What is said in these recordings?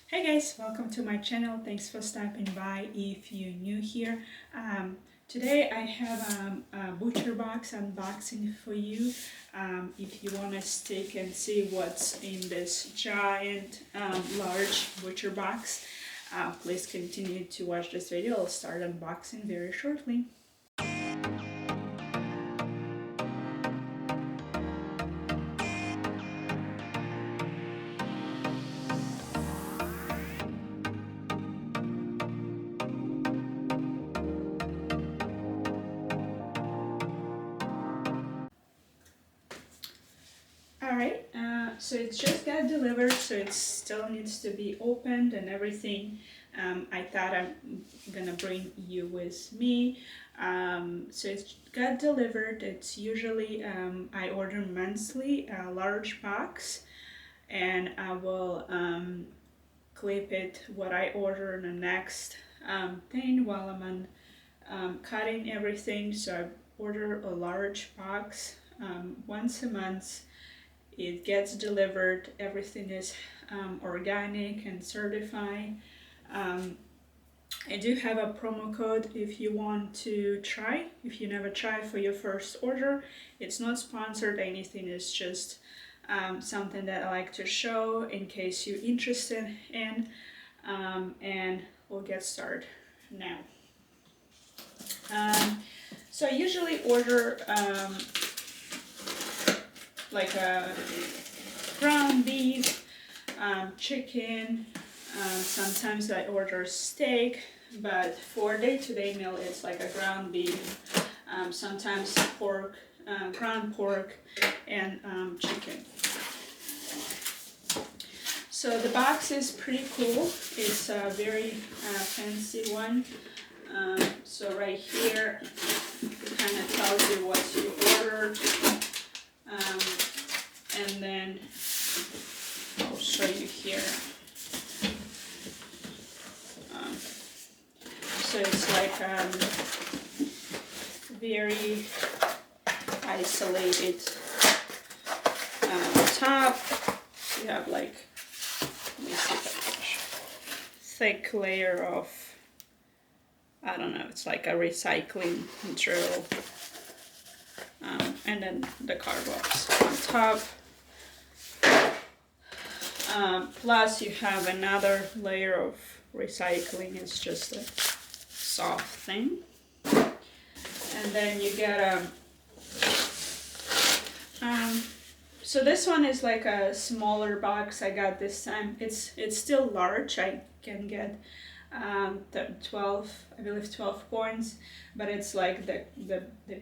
Hey guys, welcome to my channel. Thanks for stopping by if you're new here. Today I have a ButcherBox unboxing for you. If you want to stick and see what's in this giant, large ButcherBox, please continue to watch this video. I'll start unboxing very shortly. Alright, so it just got delivered, so it still needs to be opened and everything. I thought I'm gonna bring you with me. So it got delivered. It's usually, I order monthly, a large box, and I will clip it what I order in the next thing while I'm on cutting everything. So I order a large box once a month. It gets delivered, everything is organic and certified. I do have a promo code if you want to try, if you never tried for your first order. It's not sponsored anything, it's just something that I like to show in case you're interested in, and we'll get started now. So I usually order like a ground beef, chicken, sometimes I order steak, but for day-to-day meal it's like a ground beef, sometimes pork, ground pork, and chicken. So the box is pretty cool. It's a very fancy one. So right here it kind of tells you what you ordered. And then I'll show you here. So it's like very isolated top. You have like, let me see if I can show. Thick layer of, I don't know, it's like a recycling material. And then the cardbox on top. Plus you have another layer of recycling. It's just a soft thing. And then you get so this one is like a smaller box I got this time. It's still large. I can get 12, I believe 12 points, but it's like they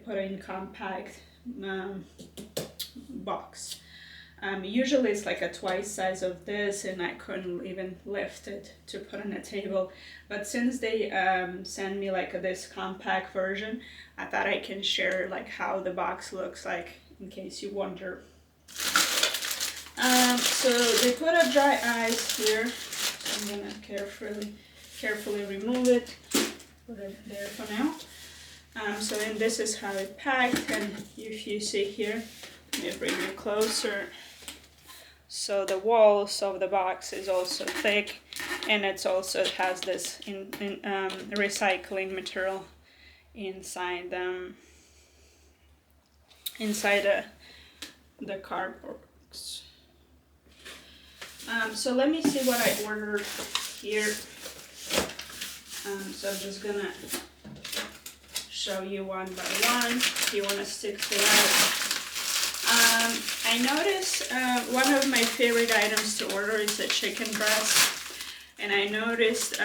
put in compact box. Usually it's like a twice size of this, and I couldn't even lift it to put on a table. But since they send me like this compact version, I thought I can share like how the box looks like in case you wonder. So they put a dry ice here. So I'm gonna carefully remove it. Put it there for now. So then this is how it packed, and if you see here, let me bring it closer. So the walls of the box is also thick, and it has this recycling material inside the cardboard. So let me see what I ordered here. So I'm just gonna show you one by one if you want to stick to that. I noticed one of my favorite items to order is the chicken breast, and I noticed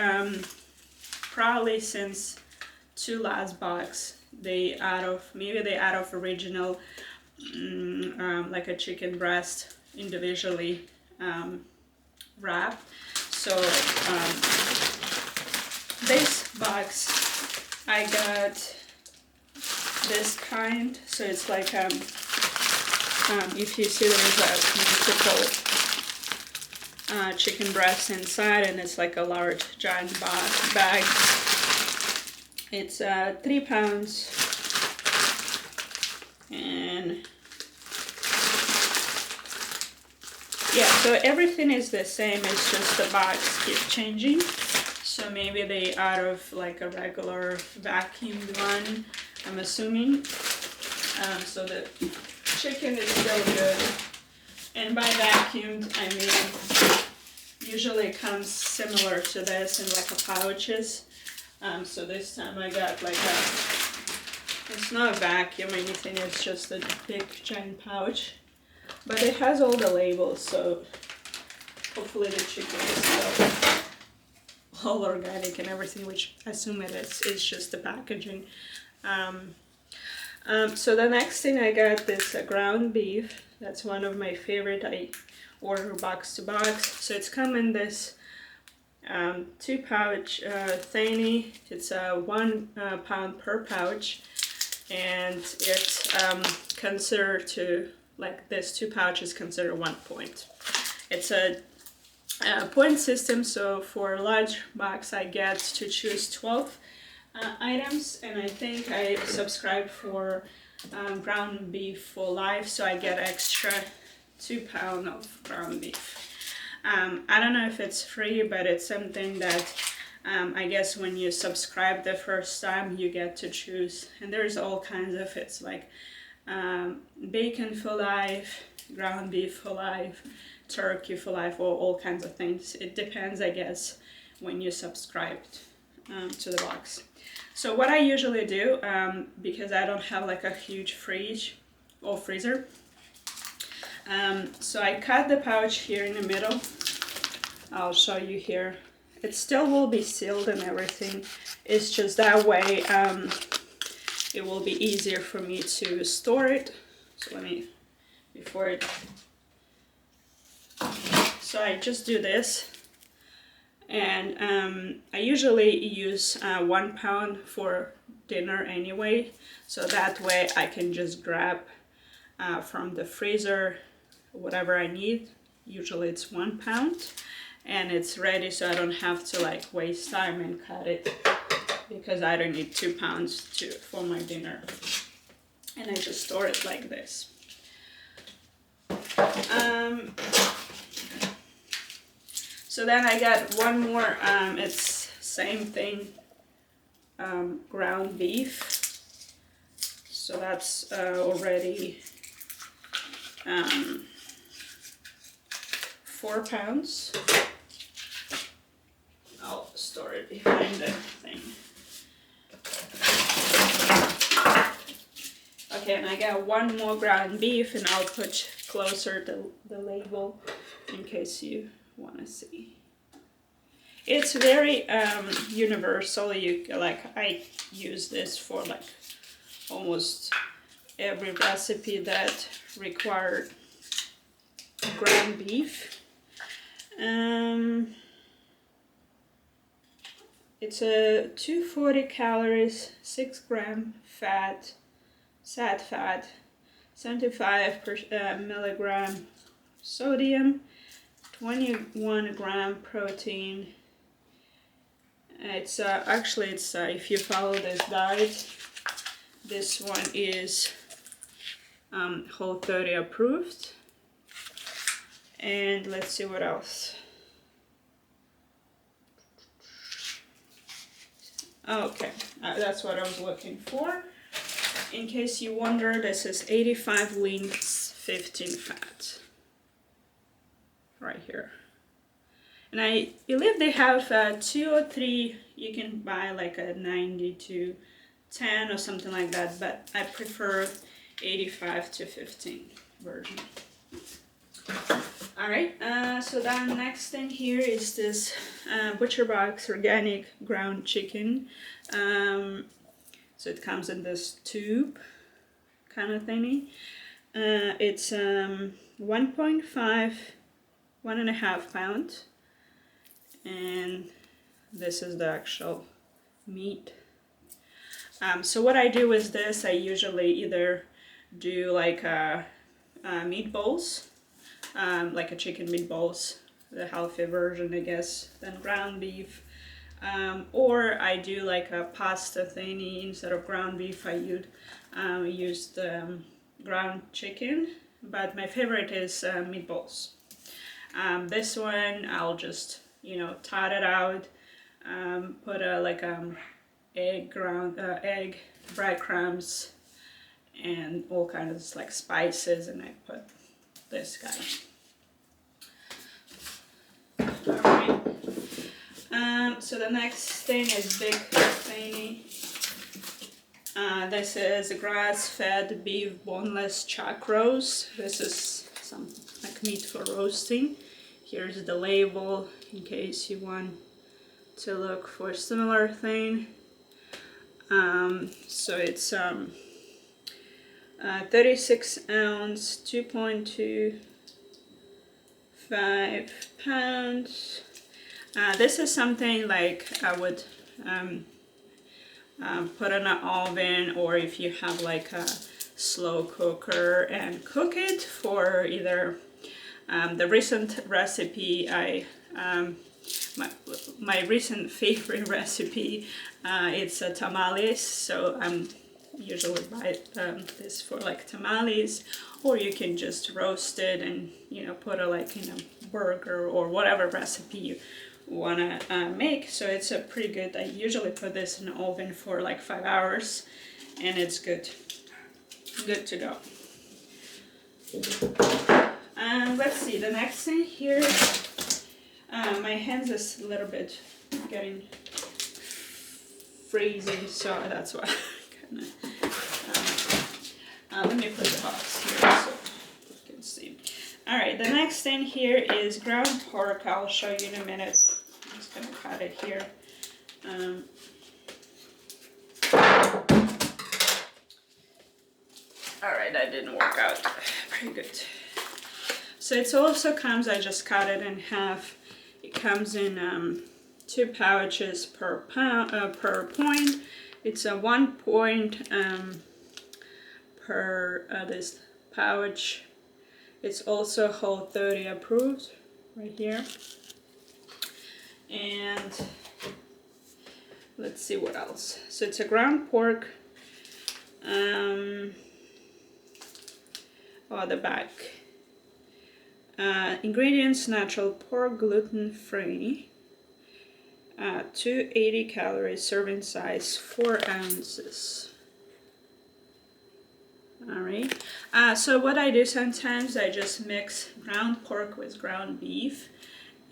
probably since two last box they out of original like a chicken breast individually wrapped. So this box I got this kind, so it's like if you see, there's a multiple chicken breasts inside, and it's like a large giant bag. It's 3 pounds, and yeah, So everything is the same, it's just the box keeps changing. So maybe they out of like a regular vacuumed one, I'm assuming. So the chicken is still good. And by vacuumed, I mean, usually it comes similar to this in like a pouches. So this time I got like a, it's not a vacuum or anything, it's just a big giant pouch. But it has all the labels, so hopefully the chicken is still all organic and everything, which I assume it is. It's just the packaging. So the next thing I got is ground beef. That's one of my favorite. I order box to box. So it's come in this 2-pouch thingy. It's 1 pound per pouch, and it's considered to, like this 2 pouches considered 1 point. It's a point system, so for a large box I get to choose 12 items, and I think I subscribe for ground beef for life, so I get extra 2 pounds of ground beef. I don't know if it's free, but it's something that I guess when you subscribe the first time you get to choose, and there's all kinds of, it's like bacon for life, ground beef for life, turkey for life, or all kinds of things. It depends, I guess, when you subscribed to the box. So what I usually do, because I don't have like a huge fridge or freezer, so I cut the pouch here in the middle. I'll show you here. It still will be sealed and everything. It's just that way it will be easier for me to store it. So let me, before it, so I just do this, and I usually use 1 pound for dinner anyway, so that way I can just grab from the freezer whatever I need. Usually it's 1 pound, and it's ready, so I don't have to like waste time and cut it, because I don't need 2 pounds for my dinner. And I just store it like this. So then I got one more, it's same thing, ground beef. So that's already 4 pounds. I'll store it behind the thing. Okay, and I got one more ground beef, and I'll put closer the label in case you want to see. It's very universal. You like, I use this for like almost every recipe that required ground beef. It's a 240 calories, 6 gram fat, sad fat, 75 milligram sodium, 21 gram protein. It's actually, it's if you follow this diet, this one is Whole30 approved. And let's see what else. Okay, that's what I was looking for. In case you wonder, this is 85 lean, 15 fat. Right here. And I believe they have 2 or 3, you can buy like a 90 to 10 or something like that, but I prefer 85 to 15 version. Alright, so then next thing here is this ButcherBox organic ground chicken. So it comes in this tube kind of thingy. It's 1.5, 1.5 pounds. And this is the actual meat. So what I do with this, I usually either do like meatballs, like a chicken meatballs, the healthy version, I guess, than ground beef. Or I do like a pasta thingy. Instead of ground beef, I use the ground chicken, but my favorite is meatballs. This one I'll just, you know, tot it out, put egg breadcrumbs and all kinds of like spices, and I put this guy. Alright. So the next thing is big thingy. This is a grass-fed beef boneless chuck roast. This is some like meat for roasting. Here's the label in case you want to look for a similar thing. So it's 36 ounce, 2.25 pounds. This is something like I would put in an oven, or if you have like a slow cooker, and cook it for either the recent recipe my recent favorite recipe, it's tamales, so I'm usually buy this for like tamales, or you can just roast it and, you know, put it like in a burger or whatever recipe you wanna make. So it's a pretty good. I usually put this in the oven for like 5 hours, and it's good to go. Let's see, the next thing here, my hands is a little bit getting freezing, so that's why kinda, let me put the box here so you can see. Alright, the next thing here is ground pork. I'll show you in a minute. I'm just gonna cut it here. Alright, that didn't work out very good. So it also comes, I just cut it in half. It comes in 2 pouches per point. It's a 1 point per this pouch. It's also Whole30 approved right here. And let's see what else. So it's a ground pork. The back. Ingredients: natural pork, gluten-free. 280 calories, serving size 4 ounces. Alright, so what I do sometimes, I just mix ground pork with ground beef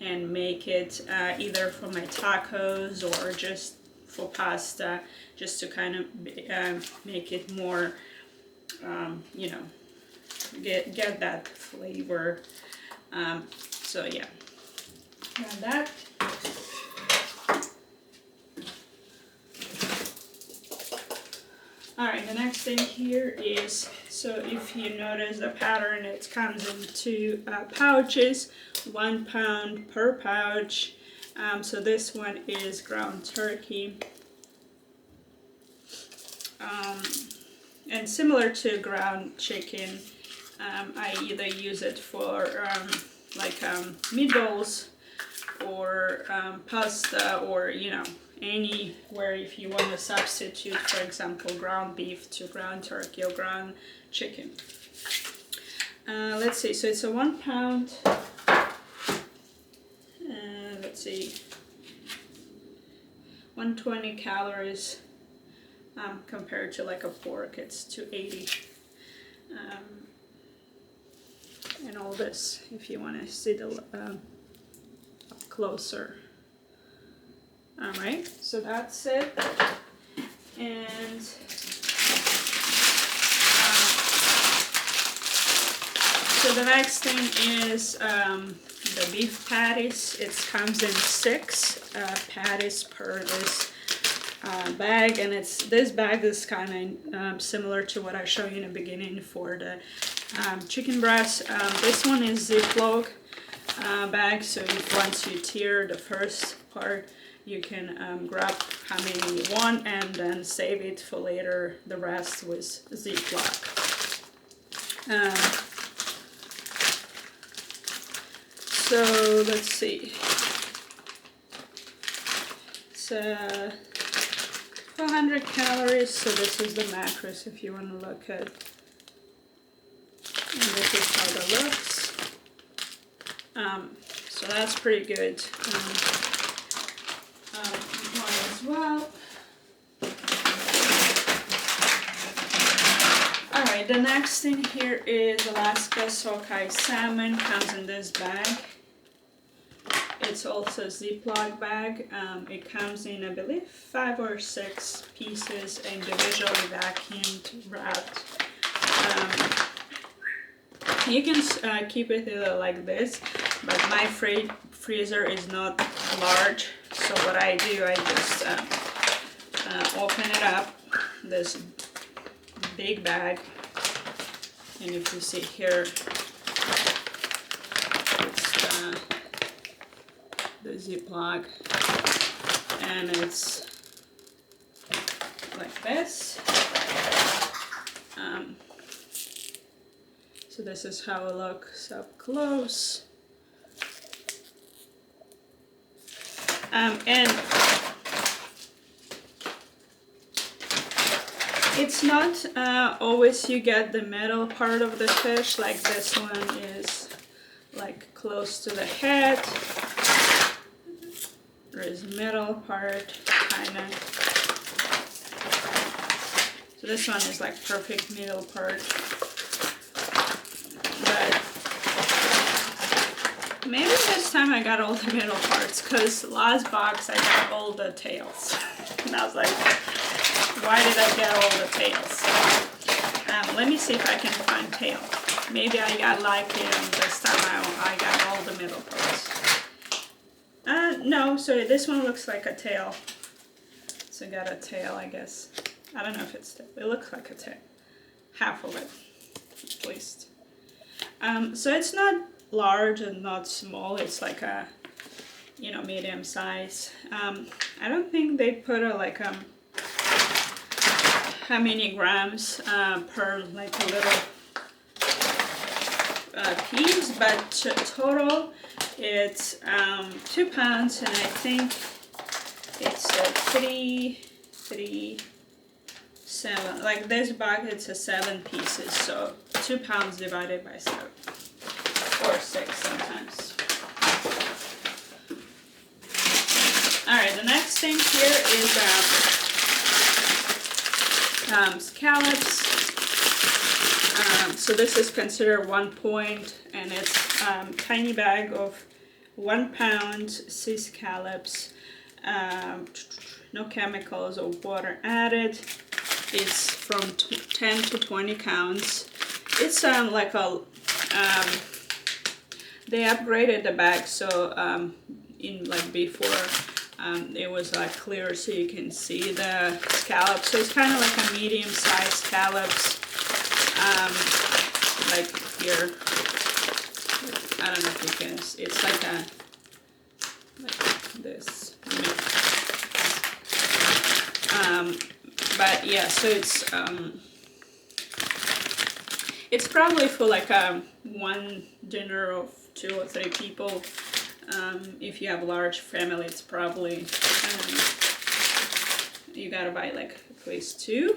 and make it either for my tacos or just for pasta, just to kind of make it more, you know, get that flavor. So yeah, got that. Alright, the next thing here is, so if you notice the pattern, it comes in 2 pouches, 1 pound per pouch. So this one is ground turkey. And similar to ground chicken, I either use it for meatballs or pasta, or, you know, anywhere if you want to substitute, for example, ground beef to ground turkey or ground chicken. Let's see, so it's a 1 pound, let's see, 120 calories compared to like a pork, it's 280. And all this, if you want to see the up closer. Alright, so that's it. And so the next thing is the beef patties. It comes in 6 patties per this bag, and this bag is kind of similar to what I showed you in the beginning for the chicken breast. This one is Ziploc bag, so if once you tear the first part, you can grab how many you want and then save it for later, the rest with Ziploc. So let's see. It's 400 calories, so this is the macros if you want to look at. And this is how that looks. So that's pretty good one as well. Alright, the next thing here is Alaska sockeye salmon. Comes in this bag. It's also a Ziploc bag. It comes in, I believe, 5 or 6 pieces, individually vacuumed, wrapped. You can keep it either like this, but my freezer is not large. So what I do, I just open it up, this big bag, and if you see here, it's the Ziploc, and it's like this. So this is how it looks up close. And it's not always you get the middle part of the fish, like this one is like close to the head. There is middle part, kinda. So this one is like perfect middle part. But maybe this time I got all the middle parts, because last box I got all the tails. And I was like, why did I get all the tails? Let me see if I can find tail. Maybe I got lucky and this time I got all the middle parts. No, so this one looks like a tail. So I got a tail, I guess. I don't know if it's tail. It looks like a tail. Half of it, at least. So it's not large and not small. It's like a, you know, medium size. I don't think they put a like how many grams per like a little piece, but total it's 2 pounds, and I think it's 7. Like this bag, it's 7 pieces, so 2 pounds divided by 7 or 6 sometimes. All right, the next thing here is scallops. So this is considered 1 point, and it's tiny bag of 1 pound sea scallops. No chemicals or water added. It's from 10 to 20 counts. It's like a they upgraded the bag, so in like before it was like clear so you can see the scallops. So it's kind of like a medium-sized scallops. Like here, I don't know if you can. It's like this. But yeah, so it's probably for like one dinner of 2 or 3 people. If you have a large family, it's probably you gotta buy like at least 2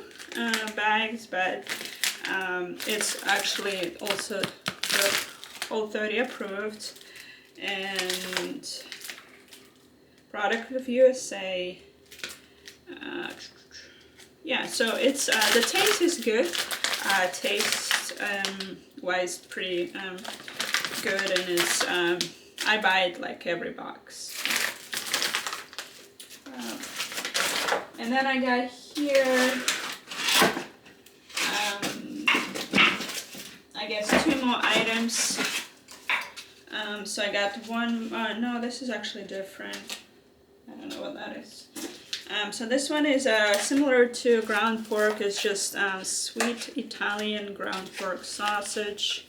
bags, but it's actually also Whole30 approved, and product of USA. Yeah, so it's the taste is good. Taste wise, pretty good, and it's I buy it like every box. And then I got here I guess 2 more items. So I got one. No, this is actually different. I don't know what that is. So this one is similar to ground pork. It's just sweet Italian ground pork sausage.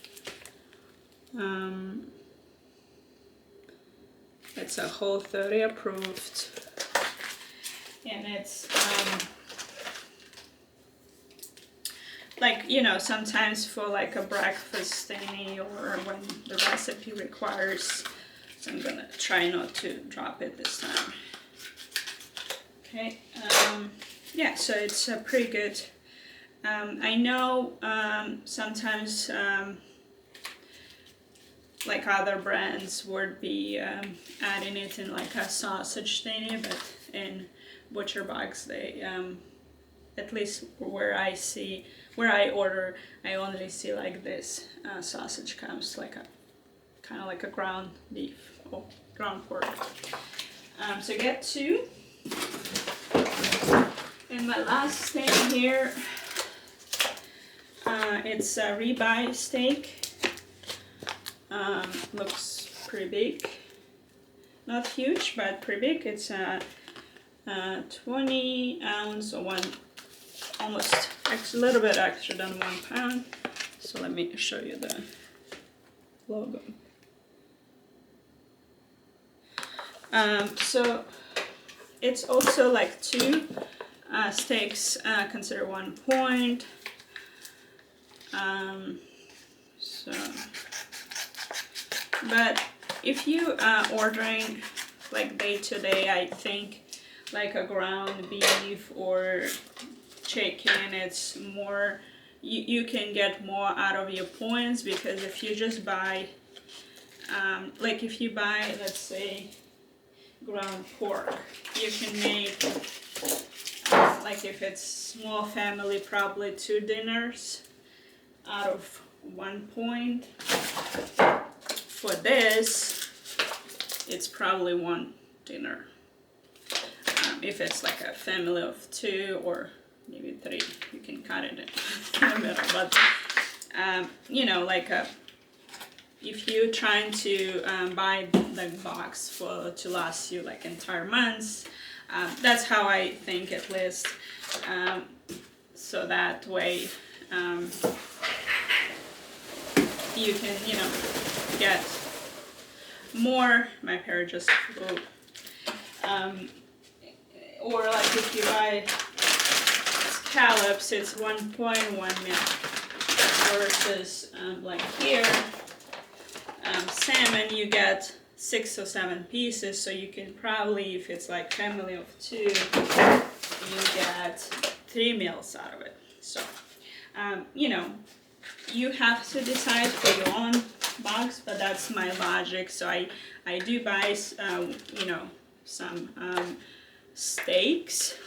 It's a Whole30 approved, and it's like, you know, sometimes for like a breakfast thingy or when the recipe requires. So I'm gonna try not to drop it this time. Okay, yeah, so it's pretty good. I know sometimes like other brands would be adding it in like a sausage thingy, but in ButcherBox they at least where I order, I only see like this sausage comes like a kind of like a ground beef or ground pork. So get 2. And my last thing here, it's a ribeye steak. Looks pretty big. Not huge, but pretty big. It's a 20 ounce or almost a little bit extra than 1 pound. So let me show you the logo. So it's also like 2 steaks, consider 1 point. But if you ordering like day to day, I think like a ground beef or chicken, it's more, you can get more out of your points, because if you just buy, like if you buy, let's say, ground pork, you can make, like if it's small family, probably 2 dinners out of 1 point. For this, it's probably 1 dinner. If it's like a family of 2 or maybe 3, you can cut it in the middle. But you know, like if you're trying to buy the box to last you like entire months, that's how I think, at least. So that way you can, you know, get more. My parrot just flew. Or like if you buy scallops, it's 1.1 mil versus like here, salmon, you get 6 or 7 pieces, so you can probably, if it's like family of 2, you get 3 meals out of it. So you know, you have to decide for your own box, but that's my logic. So I do buy you know, some steaks.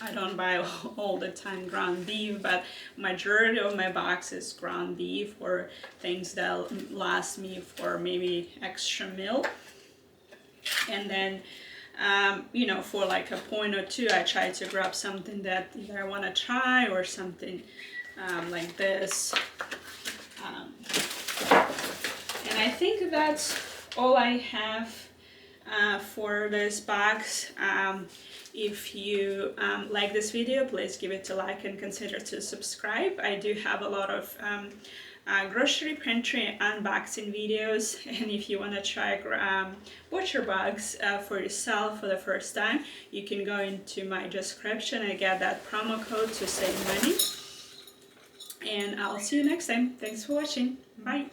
I don't buy all the time ground beef, but majority of my box is ground beef or things that last me for maybe extra meal. And then you know, for like a point or 2, I try to grab something that either I want to try or something like this. And I think that's all I have for this box. If you like this video, please give it a like and consider to subscribe. I do have a lot of grocery pantry unboxing videos, and if you want to try ButcherBox for yourself for the first time, you can go into my description and get that promo code to save money. And I'll see you next time. Thanks for watching. Bye.